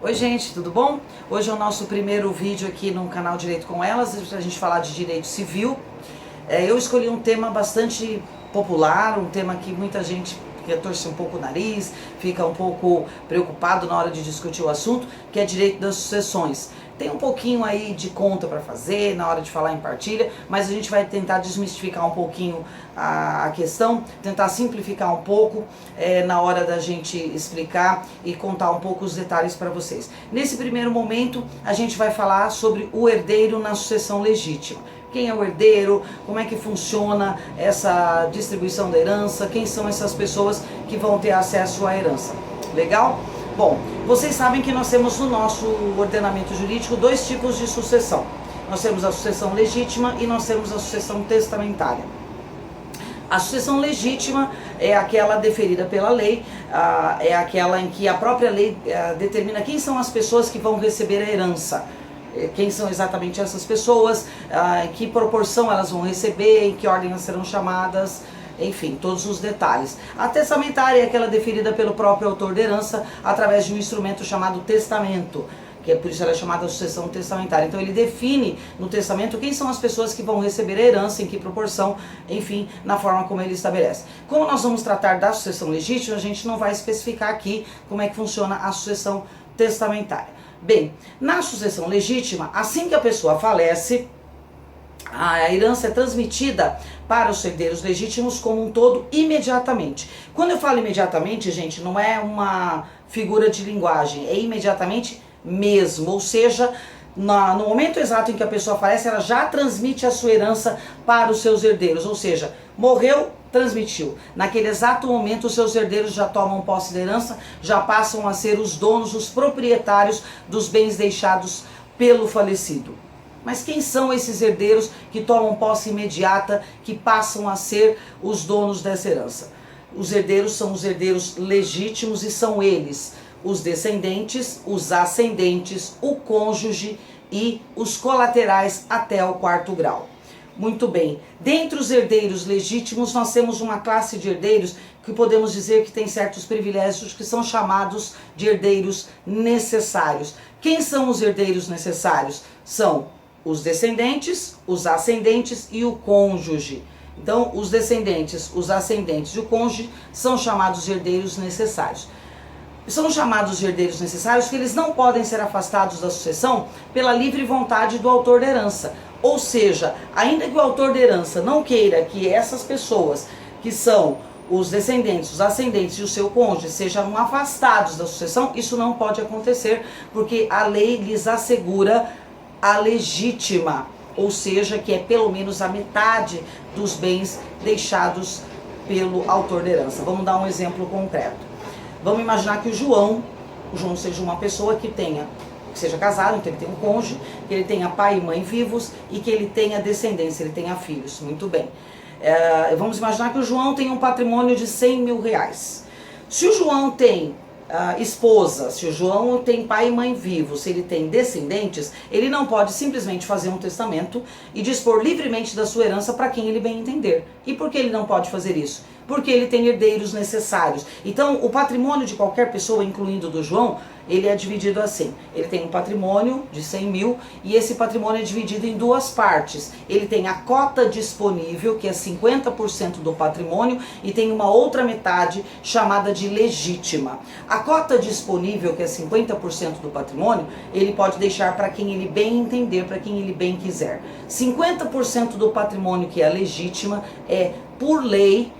Oi gente, tudo bom? Hoje é o nosso primeiro vídeo aqui no canal Direito com Elas, pra gente falar de direito civil. Eu escolhi um tema bastante popular, um tema que muita gente torce um pouco o nariz, fica um pouco preocupado na hora de discutir o assunto, que é direito das sucessões. Tem um pouquinho aí de conta para fazer na hora de falar em partilha, mas a gente vai tentar desmistificar um pouquinho a questão, tentar simplificar um pouco na hora da gente explicar e contar um pouco os detalhes para vocês. Nesse primeiro momento, a gente vai falar sobre o herdeiro na sucessão legítima. Quem é o herdeiro, como é que funciona essa distribuição da herança, quem são essas pessoas que vão ter acesso à herança. Legal? Bom, vocês sabem que nós temos no nosso ordenamento jurídico dois tipos de sucessão. Nós temos a sucessão legítima e nós temos a sucessão testamentária. A sucessão legítima é aquela deferida pela lei, é aquela em que a própria lei determina quem são as pessoas que vão receber a herança. Quem são exatamente essas pessoas, em que proporção elas vão receber, em que ordem elas serão chamadas, enfim, todos os detalhes. A testamentária é aquela deferida pelo próprio autor da herança através de um instrumento chamado testamento, que é por isso ela é chamada sucessão testamentária. Então ele define no testamento quem são as pessoas que vão receber a herança, em que proporção, enfim, na forma como ele estabelece. Como nós vamos tratar da sucessão legítima, a gente não vai especificar aqui como é que funciona a sucessão testamentária. Bem, na sucessão legítima, assim que a pessoa falece, a herança é transmitida para os herdeiros legítimos como um todo imediatamente. Quando eu falo imediatamente, gente, não é uma figura de linguagem, é imediatamente mesmo, ou seja, no momento exato em que a pessoa falece, ela já transmite a sua herança para os seus herdeiros, ou seja, morreu, transmitiu. Naquele exato momento, os seus herdeiros já tomam posse da herança, já passam a ser os donos, os proprietários dos bens deixados pelo falecido. Mas quem são esses herdeiros que tomam posse imediata, que passam a ser os donos dessa herança? Os herdeiros são os herdeiros legítimos e são eles os descendentes, os ascendentes, o cônjuge e os colaterais até o 4º grau. Muito bem, dentre os herdeiros legítimos nós temos uma classe de herdeiros que podemos dizer que tem certos privilégios que são chamados de herdeiros necessários. Quem são os herdeiros necessários? São os descendentes, os ascendentes e o cônjuge. Então, os descendentes, os ascendentes e o cônjuge são chamados de herdeiros necessários. São chamados de herdeiros necessários porque eles não podem ser afastados da sucessão pela livre vontade do autor da herança. Ou seja, ainda que o autor da herança não queira que essas pessoas, que são os descendentes, os ascendentes e o seu cônjuge, sejam afastados da sucessão, isso não pode acontecer porque a lei lhes assegura a legítima, ou seja, que é pelo menos a metade dos bens deixados pelo autor da herança. Vamos dar um exemplo concreto. Vamos imaginar que o João seja uma pessoa que seja casado, então ele tem um cônjuge, que ele tenha pai e mãe vivos e que ele tenha descendência, ele tenha filhos. Muito bem. Vamos imaginar que o João tem um patrimônio de 100 mil reais. Se o João tem esposa, se o João tem pai e mãe vivos, se ele tem descendentes, ele não pode simplesmente fazer um testamento e dispor livremente da sua herança para quem ele bem entender. E por que ele não pode fazer isso? Porque ele tem herdeiros necessários. Então, o patrimônio de qualquer pessoa, incluindo do João, ele é dividido assim. Ele tem um patrimônio de 100 mil e esse patrimônio é dividido em duas partes. Ele tem a cota disponível, que é 50% do patrimônio, e tem uma outra metade chamada de legítima. A cota disponível, que é 50% do patrimônio, ele pode deixar para quem ele bem entender, para quem ele bem quiser. 50% do patrimônio, que é a legítima, é por lei,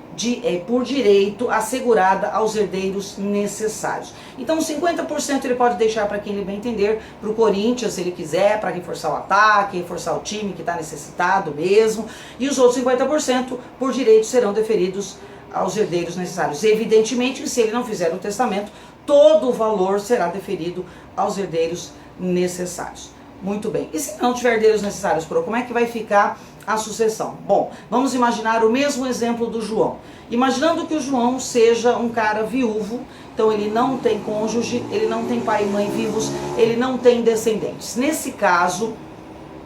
por direito, assegurada aos herdeiros necessários. Então 50% ele pode deixar para quem ele bem entender, para o Corinthians se ele quiser, para reforçar o ataque, reforçar o time que está necessitado mesmo, e os outros 50% por direito serão deferidos aos herdeiros necessários. Evidentemente que se ele não fizer o testamento, todo o valor será deferido aos herdeiros necessários. Muito bem. E se não tiver herdeiros necessários, como é que vai ficar a sucessão? Bom, vamos imaginar o mesmo exemplo do João. Imaginando que o João seja um cara viúvo, então ele não tem cônjuge, ele não tem pai e mãe vivos, ele não tem descendentes. Nesse caso,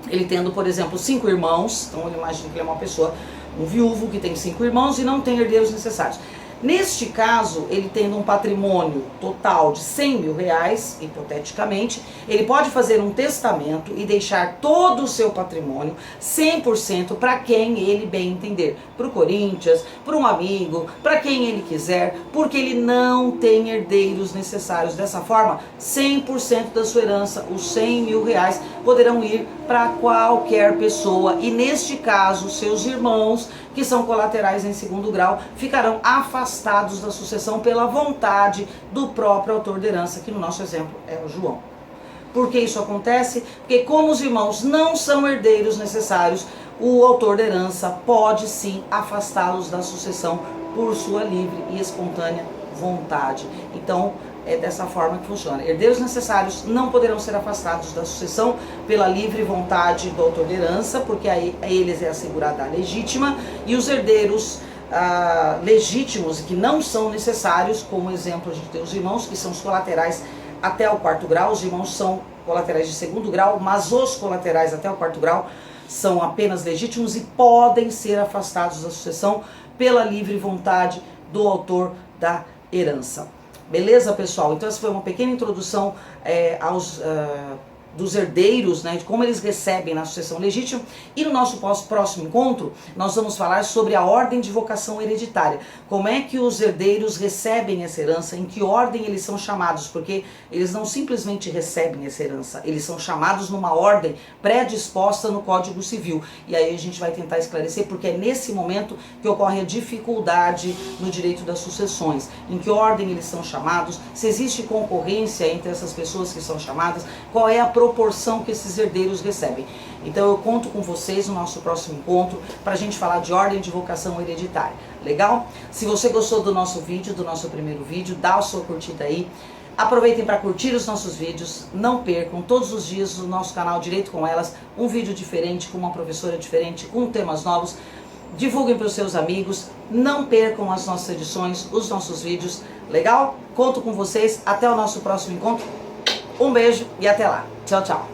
ele tendo, por exemplo, 5 irmãos, então ele imagina que ele é uma pessoa, um viúvo que tem 5 irmãos e não tem herdeiros necessários. Neste caso, ele tendo um patrimônio total de 100 mil reais, hipoteticamente, ele pode fazer um testamento e deixar todo o seu patrimônio 100% para quem ele bem entender. Para o Corinthians, para um amigo, para quem ele quiser, porque ele não tem herdeiros necessários. Dessa forma, 100% da sua herança, os 100 mil reais, poderão ir para qualquer pessoa. E neste caso, seus irmãos, que são colaterais em segundo grau, ficarão afastados da sucessão pela vontade do próprio autor da herança, que no nosso exemplo é o João. Por que isso acontece? Porque como os irmãos não são herdeiros necessários, o autor da herança pode sim afastá-los da sucessão por sua livre e espontânea vontade. Então, é dessa forma que funciona. Herdeiros necessários não poderão ser afastados da sucessão pela livre vontade do autor da herança, porque a eles é assegurada a legítima, e os herdeiros legítimos e que não são necessários, como exemplo a gente tem os irmãos, que são os colaterais até o quarto grau. Os irmãos são colaterais de segundo grau, mas os colaterais até o quarto grau são apenas legítimos e podem ser afastados da sucessão pela livre vontade do autor da herança. Beleza, pessoal? Então essa foi uma pequena introdução dos herdeiros, né, de como eles recebem na sucessão legítima. E no nosso próximo encontro, nós vamos falar sobre a ordem de vocação hereditária. Como é que os herdeiros recebem essa herança, em que ordem eles são chamados, porque eles não simplesmente recebem essa herança, eles são chamados numa ordem predisposta no Código Civil. E aí a gente vai tentar esclarecer, porque é nesse momento que ocorre a dificuldade no direito das sucessões. Em que ordem eles são chamados, se existe concorrência entre essas pessoas que são chamadas, qual é a proporção que esses herdeiros recebem. Então eu conto com vocês no nosso próximo encontro para a gente falar de ordem de vocação hereditária. Legal? Se você gostou do nosso vídeo, do nosso primeiro vídeo, dá a sua curtida aí. Aproveitem para curtir os nossos vídeos. Não percam todos os dias no nosso canal Direito com Elas um vídeo diferente, com uma professora diferente, com temas novos. Divulguem para os seus amigos. Não percam as nossas edições, os nossos vídeos. Legal? Conto com vocês. Até o nosso próximo encontro. Um beijo e até lá. Tchau, tchau.